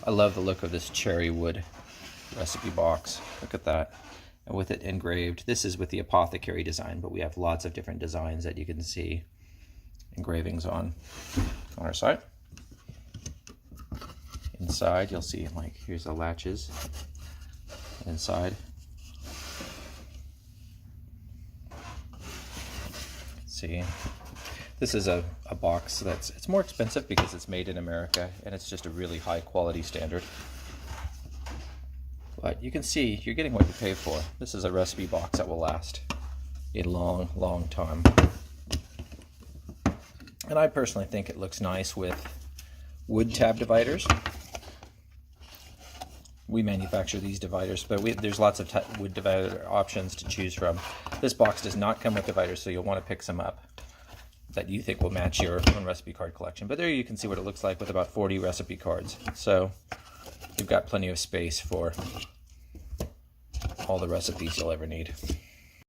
I love the look of this cherry wood recipe box. Look at that. And with it engraved, this is with the apothecary design, but we have lots of different designs that you can see engravings on our site. Inside, you'll see, like, here's the latches inside. See, this is a box it's more expensive because it's made in America and it's just a really high quality standard. But you can see you're getting what you pay for. This is a recipe box that will last a long, long time. And I personally think it looks nice with wood tab dividers. We manufacture these dividers, but there's lots of wood divider options to choose from. This box does not come with dividers, so you'll want to pick some up that you think will match your own recipe card collection. But there you can see what it looks like with about 40 recipe cards. So you've got plenty of space for all the recipes you'll ever need.